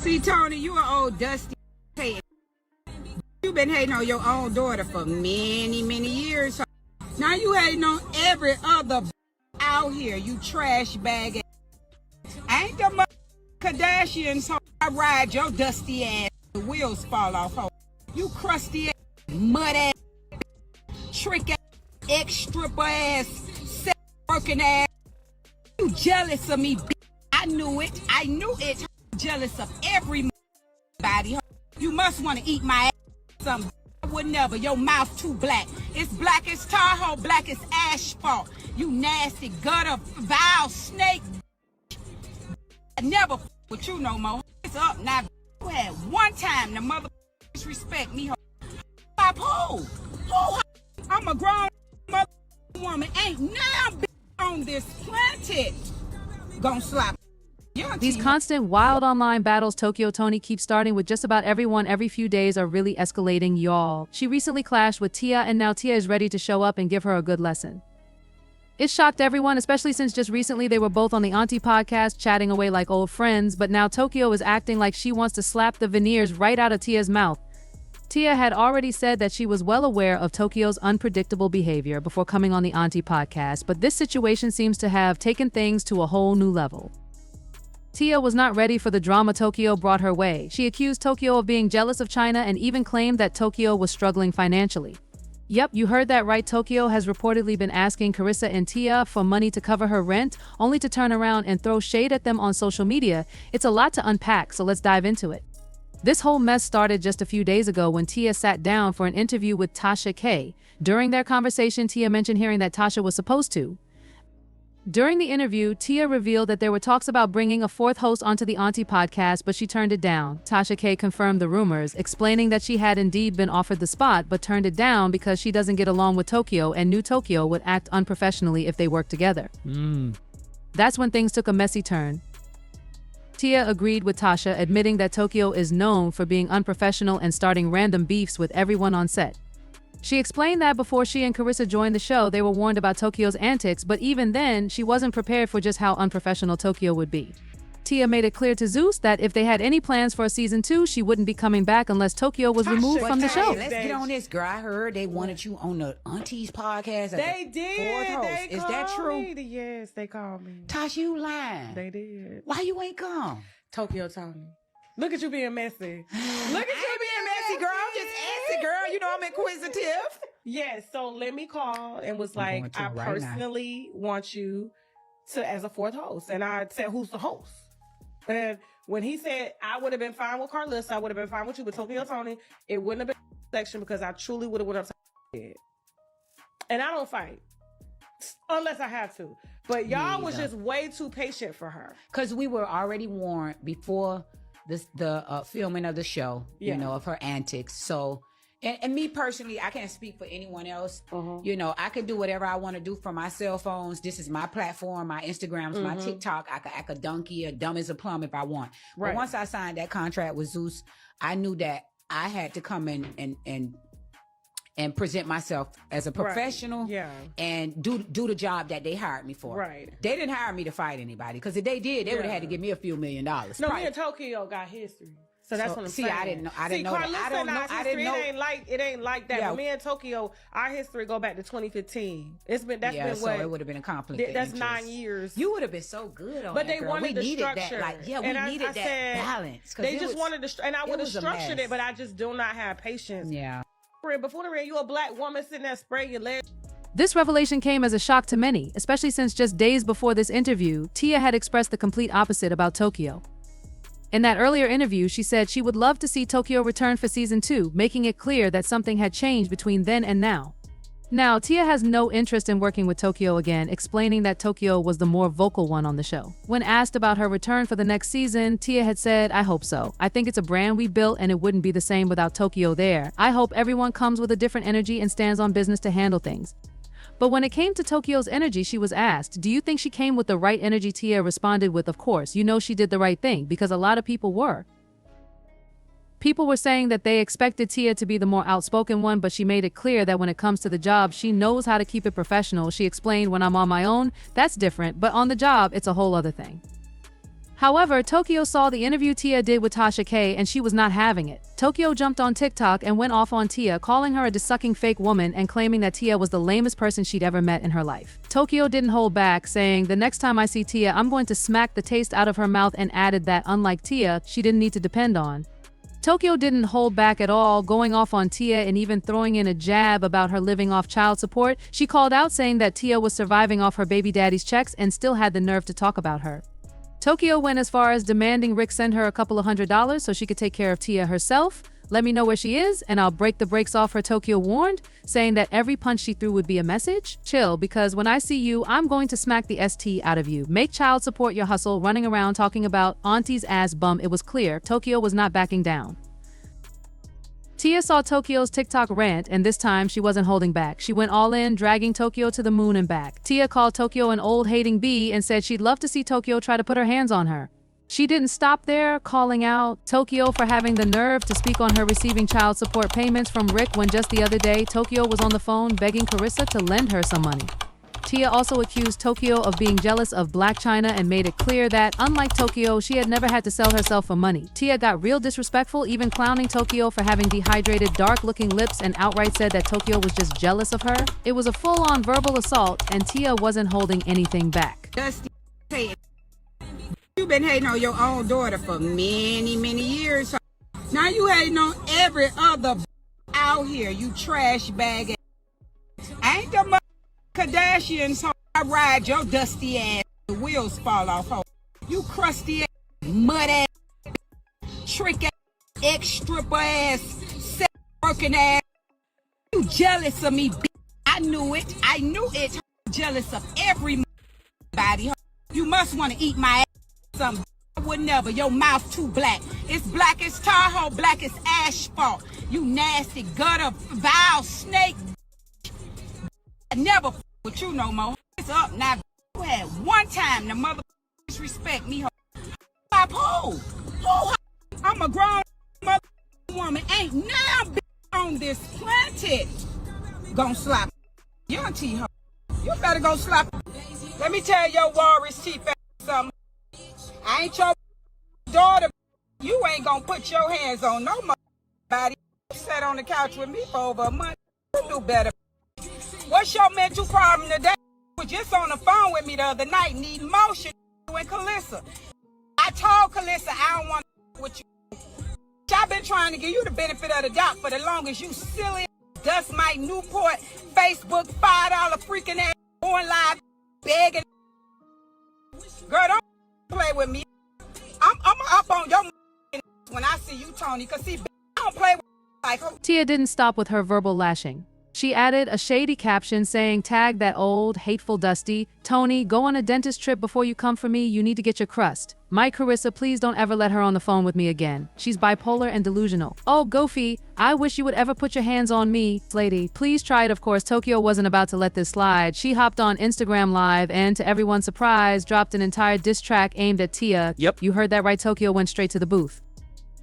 See, Tony, you an old dusty head. You been hating on your own daughter for many, many years. Now you hating on every other out here, you trash bag. Ain't the Kardashians, so I ride your dusty ass. The wheels fall off. Ho. You crusty ass, mud ass, trick ass, ex-stripper ass, sex-working ass. You jealous of me, bitch. I knew it. I knew it. Jealous of everybody. You must want to eat my ass. Something. I would never. Your mouth too black. It's black as Tahoe, black as asphalt. You nasty gutter, vile snake. I never with you no more. It's up now. You had one time the mother disrespect me. Pop who? I'm a grown mother woman. Ain't now bitch on this planet gonna slap. These constant wild online battles Tokyo Toni keeps starting with just about everyone every few days are really escalating, y'all. She recently clashed with Tia, and now Tia is ready to show up and give her a good lesson. It shocked everyone, especially since just recently they were both on the Auntie podcast chatting away like old friends, but now Tokyo is acting like she wants to slap the veneers right out of Tia's mouth. Tia had already said that she was well aware of Tokyo's unpredictable behavior before coming on the Auntie podcast, but this situation seems to have taken things to a whole new level. Tia was not ready for the drama Tokyo brought her way. She accused Tokyo of being jealous of China and even claimed that Tokyo was struggling financially. Yep, you heard that right. Tokyo has reportedly been asking Carissa and Tia for money to cover her rent, only to turn around and throw shade at them on social media. It's a lot to unpack, so let's dive into it. This whole mess started just a few days ago when Tia sat down for an interview with Tasha K. During their conversation, Tia mentioned hearing that Tasha was supposed to. During the interview, Tia revealed that there were talks about bringing a fourth host onto the Auntie podcast, but she turned it down. Tasha K confirmed the rumors, explaining that she had indeed been offered the spot, but turned it down because she doesn't get along with Tokyo and knew Tokyo would act unprofessionally if they worked together. That's when things took a messy turn. Tia agreed with Tasha, admitting that Tokyo is known for being unprofessional and starting random beefs with everyone on set. She explained that before she and Carissa joined the show, they were warned about Tokyo's antics, but even then, she wasn't prepared for just how unprofessional Tokyo would be. Tia made it clear to Zeus that if they had any plans for a season 2, she wouldn't be coming back unless Tokyo was removed from the show. Let's get on this, girl. I heard they wanted you on the Auntie's podcast. They did. They Is that true? Me. Yes, they called me. Tosh, you lying. They did. Why you ain't come? Tokyo Toni. Look at you being messy. Look at you being messy, girl. I'm just asking, girl. You know I'm inquisitive. Yes, so let me call and was like, I personally want you to as a fourth host. And I said, who's the host? And when he said, I would have been fine with Carlissa, I would have been fine with you, but Tokyo Toni, it wouldn't have been a section because I truly would have went up to head. And I don't fight. Unless I have to. But y'all was just way too patient for her. Because we were already warned before the filming of the show, you know, of her antics. So, and me personally, I can't speak for anyone else. You know, I could do whatever I want to do from my cell phones. This is my platform, my Instagrams, my TikTok. I could act a donkey or dumb as a plum if I want. Right. But once I signed that contract with Zeus, I knew that I had to come in and present myself as a professional and do the job that they hired me for. Right. They didn't hire me to fight anybody, because if they did, they would have had to give me a few $1 million. No, me and Tokyo got history. So that's what I'm saying. I didn't know that. It ain't like that. But me and Tokyo, our history go back to 2015. That's been so what it would have been a conflict. That's 9 years. You would have been so good on but that, they girl. wanted we the needed structure. That. We needed that balance. They just wanted to, and I would have structured it, but I just do not have patience. Yeah. Before the rain, you a black woman sitting there spraying your legs. This revelation came as a shock to many, especially since just days before this interview, Tia had expressed the complete opposite about Tokyo. In that earlier interview, she said she would love to see Tokyo return for season 2, making it clear that something had changed between then and now. Now, Tia has no interest in working with Tokyo again, explaining that Tokyo was the more vocal one on the show. When asked about her return for the next season, Tia had said, I hope so. I think it's a brand we built and it wouldn't be the same without Tokyo there. I hope everyone comes with a different energy and stands on business to handle things. But when it came to Tokyo's energy, she was asked, do you think she came with the right energy? Tia responded with, of course, you know she did the right thing, because a lot of people were. People were saying that they expected Tia to be the more outspoken one, but she made it clear that when it comes to the job, she knows how to keep it professional. She explained, when I'm on my own, that's different, but on the job, it's a whole other thing. However, Tokyo saw the interview Tia did with Tasha K and she was not having it. Tokyo jumped on TikTok and went off on Tia, calling her a dis-sucking fake woman and claiming that Tia was the lamest person she'd ever met in her life. Tokyo didn't hold back, saying, "The next time I see Tia, I'm going to smack the taste out of her mouth," and added that, unlike Tia, she didn't need to depend on. Tokyo didn't hold back at all, going off on Tia and even throwing in a jab about her living off child support. She called out saying that Tia was surviving off her baby daddy's checks and still had the nerve to talk about her. Tokyo went as far as demanding Rick send her a couple of $100s so she could take care of Tia herself. "Let me know where she is and I'll break the brakes off her," Tokyo warned, saying that every punch she threw would be a message. "Chill, because when I see you, I'm going to smack the ST out of you. Make child support your hustle," running around talking about auntie's ass bum. It was clear Tokyo was not backing down. Tia saw Tokyo's TikTok rant, and this time she wasn't holding back. She went all in, dragging Tokyo to the moon and back. Tia called Tokyo an old hating bee and said she'd love to see Tokyo try to put her hands on her. She didn't stop there, calling out Tokyo for having the nerve to speak on her receiving child support payments from Rick when just the other day Tokyo was on the phone begging Carissa to lend her some money. Tia also accused Tokyo of being jealous of Blac Chyna and made it clear that, unlike Tokyo, she had never had to sell herself for money. Tia got real disrespectful, even clowning Tokyo for having dehydrated, dark-looking lips, and outright said that Tokyo was just jealous of her. It was a full-on verbal assault, and Tia wasn't holding anything back. Dusty, you've been hating on your own daughter for many, many years. Now you hating on every other out here, you trash bag. Ain't the mother Kardashians, so I ride your dusty ass, the wheels fall off, ho. You crusty ass, mud ass, trick ass, ex-stripper ass, sex working ass. You jealous of me, bitch. I knew it. I knew it. Jealous of everybody. You must want to eat my ass. Something. I would never. Your mouth too black. It's black as tar, ho, black as asphalt. You nasty gutter, vile snake. I never with you no more. It's up now. You had one time the mother disrespect me. Stop who? I'm a grown mother woman. Ain't now on this planet gonna slap your auntie. You better go slap. Let me tell your Warriors chief something. I ain't your daughter. You ain't gonna put your hands on no body. You sat on the couch with me for over a month. You do better. What's your mental problem today? You was just on the phone with me the other night, needing motion with Calissa. I told Calissa I don't want to with you. I've been trying to give you the benefit of the doubt for the longest. You silly Dust Mike Newport, Facebook, $5 freaking ass, going live, begging. Girl, don't play with me. I'm up on your when I see you, Toni, because see, I don't play with like her. Tia didn't stop with her verbal lashing. She added a shady caption saying, "Tag that old, hateful Dusty. Toni, go on a dentist trip before you come for me. You need to get your crust. My Carissa, please don't ever let her on the phone with me again. She's bipolar and delusional. Oh, Goofy, I wish you would ever put your hands on me. Lady, please try it." Of course, Tokyo wasn't about to let this slide. She hopped on Instagram Live and, to everyone's surprise, dropped an entire diss track aimed at Tia. Yep. You heard that right, Tokyo went straight to the booth.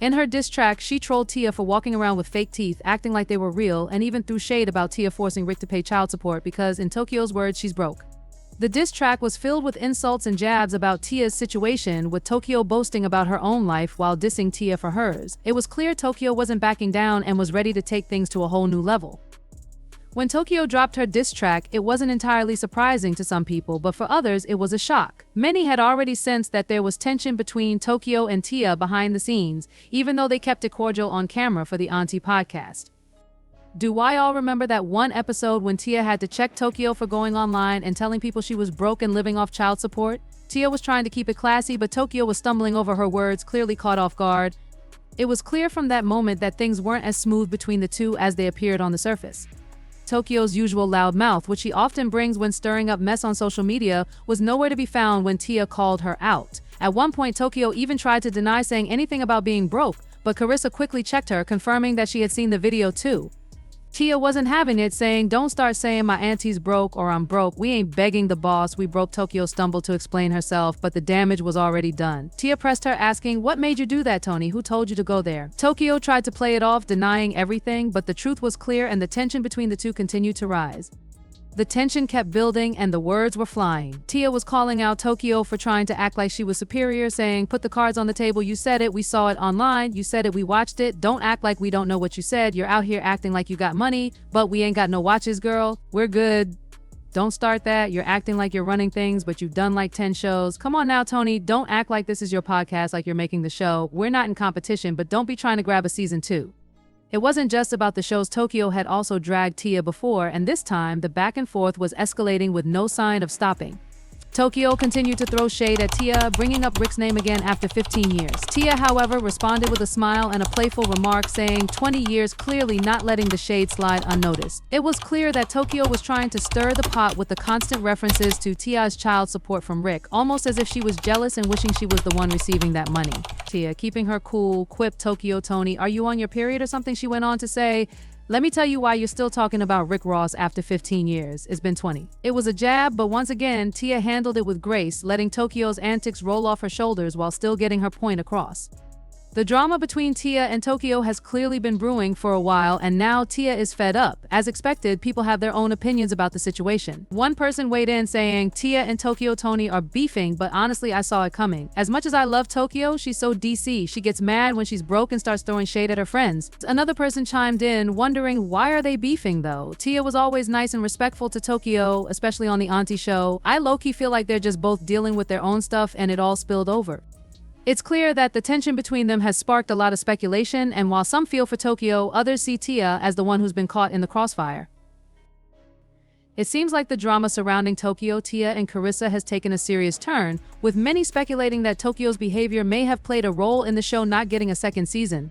In her diss track, she trolled Tia for walking around with fake teeth, acting like they were real, and even threw shade about Tia forcing Rick to pay child support because, in Tokyo's words, she's broke. The diss track was filled with insults and jabs about Tia's situation, with Tokyo boasting about her own life while dissing Tia for hers. It was clear Tokyo wasn't backing down and was ready to take things to a whole new level. When Tokyo dropped her diss track, it wasn't entirely surprising to some people, but for others, it was a shock. Many had already sensed that there was tension between Tokyo and Tia behind the scenes, even though they kept it cordial on camera for the Auntie podcast. Do I all remember that one episode when Tia had to check Tokyo for going online and telling people she was broke and living off child support? Tia was trying to keep it classy, but Tokyo was stumbling over her words, clearly caught off guard. It was clear from that moment that things weren't as smooth between the two as they appeared on the surface. Tokyo's usual loud mouth, which she often brings when stirring up mess on social media, was nowhere to be found when Tia called her out. At one point, Tokyo even tried to deny saying anything about being broke, but Carissa quickly checked her, confirming that she had seen the video too. Tia wasn't having it, saying, "Don't start saying my auntie's broke or I'm broke. We ain't begging the boss. We broke." Tokyo stumbled to explain herself, but the damage was already done. Tia pressed her, asking, "What made you do that, Toni? Who told you to go there?" Tokyo tried to play it off, denying everything, but the truth was clear and the tension between the two continued to rise. The tension kept building and the words were flying. Tia was calling out Tokyo for trying to act like she was superior, saying, "Put the cards on the table, you said it, we saw it online, you said it, we watched it, don't act like we don't know what you said, you're out here acting like you got money, but we ain't got no watches, girl, we're good. Don't start that, you're acting like you're running things, but you've done like 10 shows. Come on now, Toni, don't act like this is your podcast like you're making the show. We're not in competition, but don't be trying to grab a season 2. It wasn't just about the shows. Tokyo had also dragged Tia before, and this time, the back and forth was escalating with no sign of stopping. Tokyo continued to throw shade at Tia, bringing up Rick's name again after 15 years. Tia, however, responded with a smile and a playful remark, saying 20 years, clearly not letting the shade slide unnoticed. It was clear that Tokyo was trying to stir the pot with the constant references to Tia's child support from Rick, almost as if she was jealous and wishing she was the one receiving that money. Tia, keeping her cool, quipped Tokyo Toni, "Are you on your period or something?" She went on to say, "Let me tell you why you're still talking about Rick Ross after 15 years. It's been 20. It was a jab, but once again, Tia handled it with grace, letting Tokyo's antics roll off her shoulders while still getting her point across. The drama between Tia and Tokyo has clearly been brewing for a while, and now Tia is fed up. As expected, people have their own opinions about the situation. One person weighed in saying, "Tia and Tokyo Toni are beefing, but honestly, I saw it coming. As much as I love Tokyo, she's so DC. She gets mad when she's broke and starts throwing shade at her friends." Another person chimed in, wondering why are they beefing though? Tia was always nice and respectful to Tokyo, especially on the Auntie show. I low-key feel like they're just both dealing with their own stuff and it all spilled over. It's clear that the tension between them has sparked a lot of speculation, and while some feel for Tokyo, others see Tia as the one who's been caught in the crossfire. It seems like the drama surrounding Tokyo, Tia, and Carissa has taken a serious turn, with many speculating that Tokyo's behavior may have played a role in the show not getting a second season.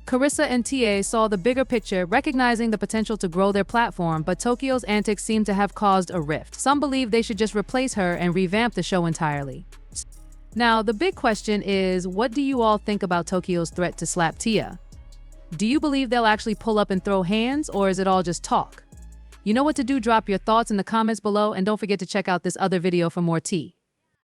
Carissa and Tia saw the bigger picture, recognizing the potential to grow their platform, but Tokyo's antics seem to have caused a rift. Some believe they should just replace her and revamp the show entirely. Now, the big question is, what do you all think about Tokyo's threat to slap Tia? Do you believe they'll actually pull up and throw hands, or is it all just talk? You know what to do, drop your thoughts in the comments below, and don't forget to check out this other video for more tea.